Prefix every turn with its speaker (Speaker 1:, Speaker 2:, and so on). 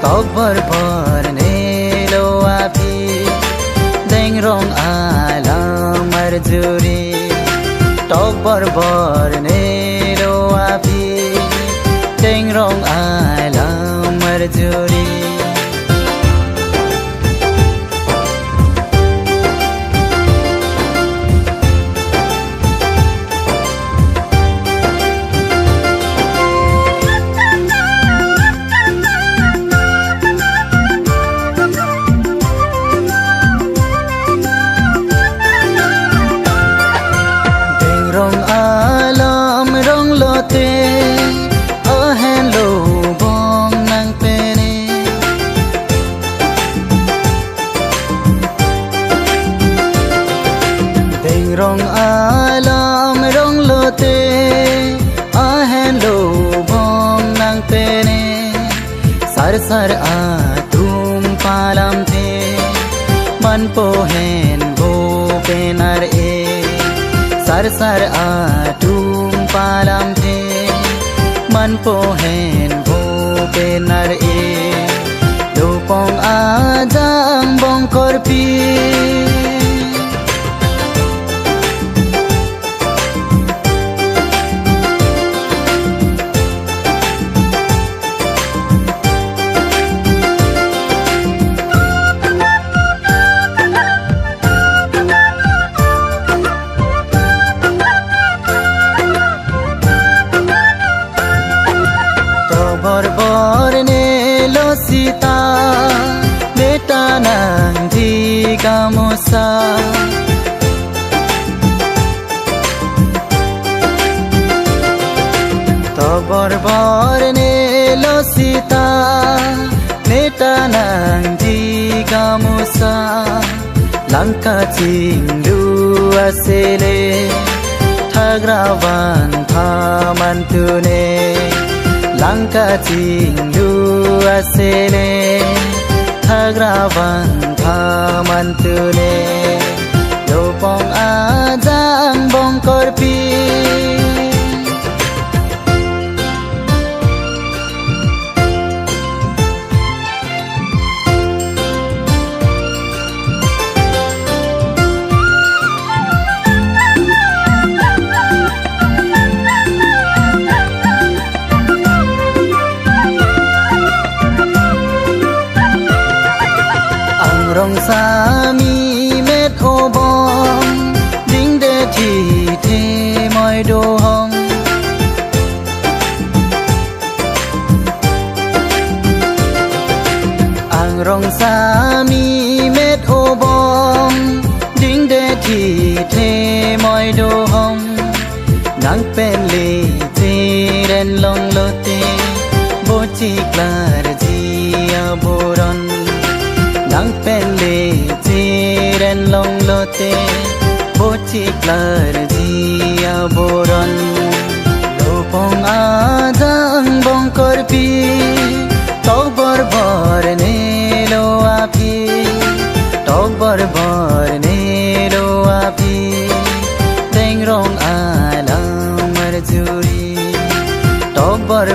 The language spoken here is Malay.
Speaker 1: tóc bờ bờ nê lo api deng rong ala marjuri tóc bờ nê lo api deng rong ala marjuri rong alam rong lote ahen lo bong nang pene sar sar atum palam the man po hen go penar e sar sar atum palam the man po hen go penar e lo pong ajang bong korpi bor ne lo sita beta nang di kamusa to bor ne lo sita beta nang di kamusa langka chingdu asele thagrawan thaman tune langka chingdu asele thagrawan thaman tune lopong ajang bong korpi rong sami met obong ding de thi the moi do hong ang rong sami met obong ding de thi the moi do hong nang pen le ti ren long lo te bo chi klar ji aboron nang pen le tiren long lote bochi klar dia boron lopong ajang bong korpi tog bor ne lo api tog bor ne lo api deng rong ala marjuri tog bor